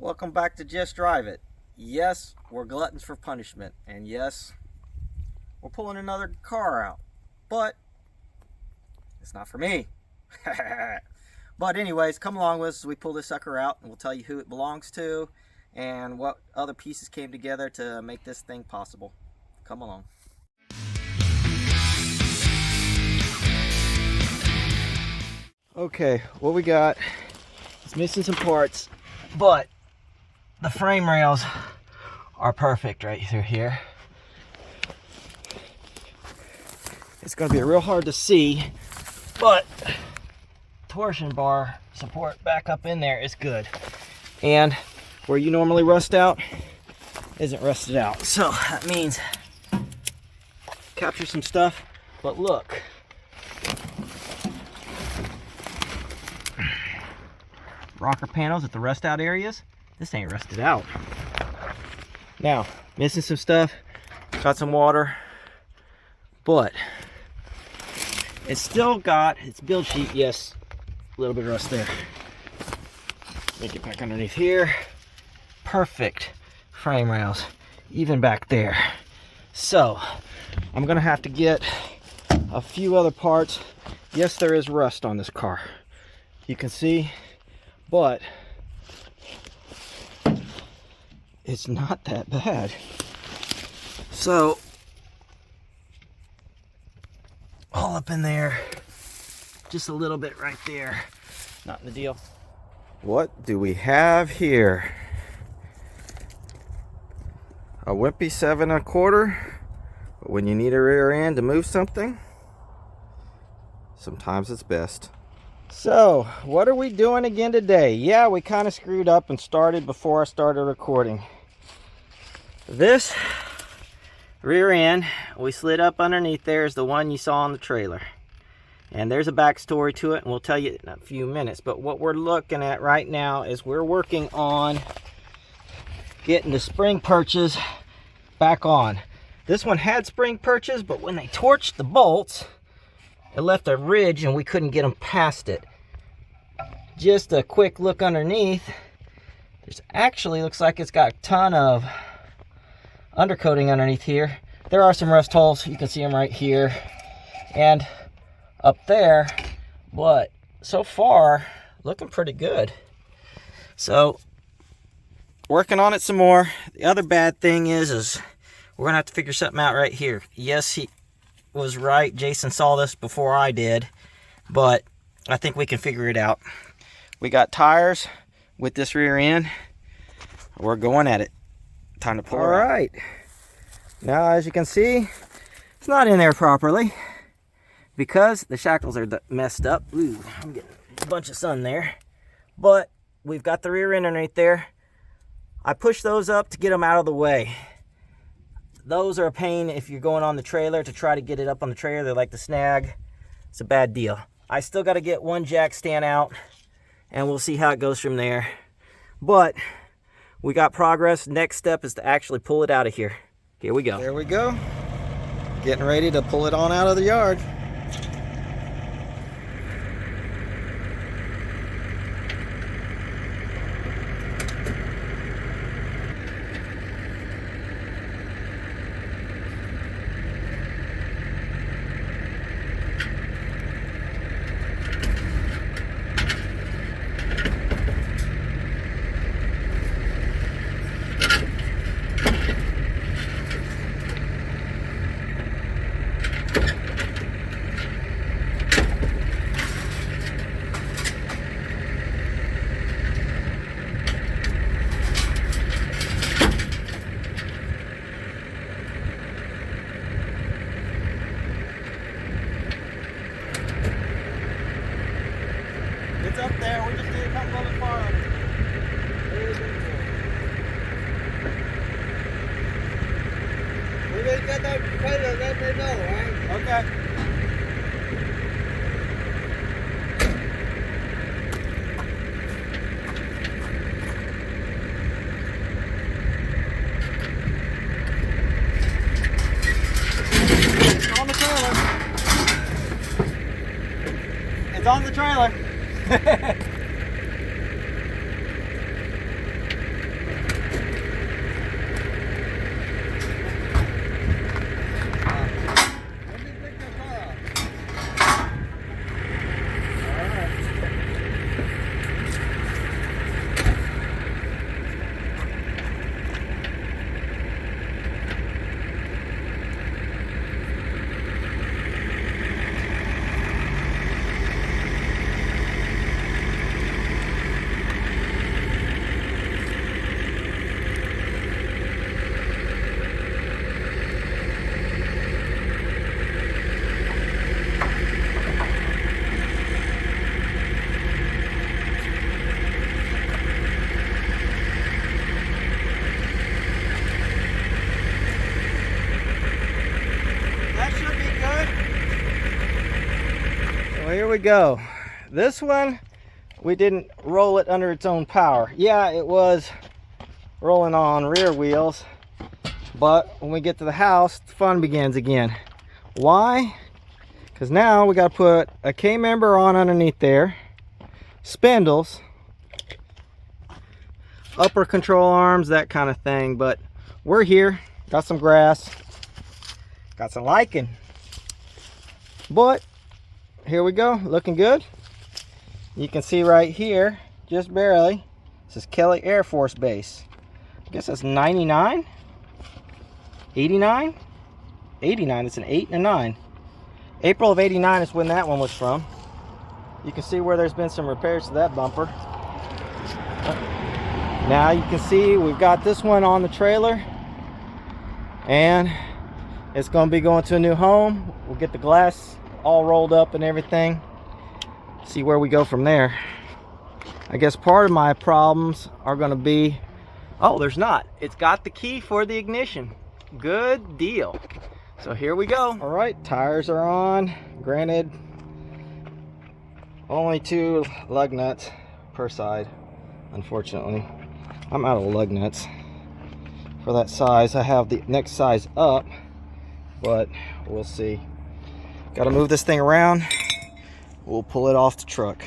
Welcome back to Just Drive It. Yes, we're gluttons for punishment, and yes, we're pulling another car out, but it's not for me. But anyways, come along with us as we pull this sucker out, and we'll tell you who it belongs to and what other pieces came together to make this thing possible. Come along. Okay, what we got is missing some parts, but the frame rails are perfect right through here. It's going to be real hard to see, but torsion bar support back up in there is good. And where you normally rust out isn't rusted out. So that means capture some stuff, but look. Rocker panels at the rust out areas. This ain't rusted out. Now, missing some stuff, got some water, but it's still got its build sheet. Yes, a little bit of rust there. Let me get back underneath here. Perfect frame rails, even back there. So, I'm gonna have to get a few other parts. Yes, there is rust on this car. You can see, but it's not that bad. So, all up in there, just a little bit right there. Not in the deal. What do we have here? A wimpy 7 1/4. But when you need a rear end to move something, sometimes it's best. So, what are we doing again today? Yeah, we kind of screwed up and started before I started recording. This rear end we slid up underneath there is the one you saw on the trailer. And there's a backstory to it, and we'll tell you in a few minutes. But what we're looking at right now is we're working on getting the spring perches back on. This one had spring perches, but when they torched the bolts, it left a ridge and we couldn't get them past it. Just a quick look underneath. There's actually looks like it's got a ton of undercoating underneath here. There are some rust holes. You can see them right here and up there, but so far looking pretty good. So working on it some more. The other bad thing is we're gonna have to figure something out right here. Yes, he was right. Jason saw this before I did, but I think we can figure it out. We got tires with this rear end. We're going at it. Time to pull. All right. Now, as you can see, it's not in there properly because the shackles are messed up. Ooh, I'm getting a bunch of sun there. But we've got the rear end underneath there. I pushed those up to get them out of the way. Those are a pain if you're going on the trailer to try to get it up on the trailer. They like to snag. It's a bad deal. I still got to get one jack stand out, and we'll see how it goes from there. But we got progress. Next step is to actually pull it out of here. Here we go. There we go. Getting ready to pull it on out of the yard. It's up there, we just need to come a little bit farther. We ain't got no trailer, let me know, right? Okay. On the trailer. It's on the trailer. here we go. This one, we didn't roll it under its own power. Yeah, it was rolling on rear wheels, but when we get to the house, the fun begins again. Why? Because now we got to put a K-member on underneath there, spindles, upper control arms, that kind of thing. But we're here, got some grass, got some lichen, but here we go, looking good. You can see right here, just barely, this is Kelly Air Force Base. I guess that's 99, 89, 89. It's an 8 and a 9. April of 89 is when that one was from. You can see where there's been some repairs to that bumper. Now you can see we've got this one on the trailer, and it's going to be going to a new home. We'll get the glass all rolled up and everything. See where we go from there. I guess part of my problems are going to be, oh, there's not. It's got the key for the ignition. Good deal. So here we go. All right, tires are on. Granted, only 2 lug nuts per side, unfortunately. I'm out of lug nuts for that size. I have the next size up, but we'll see. Got to move this thing around. We'll pull it off the truck.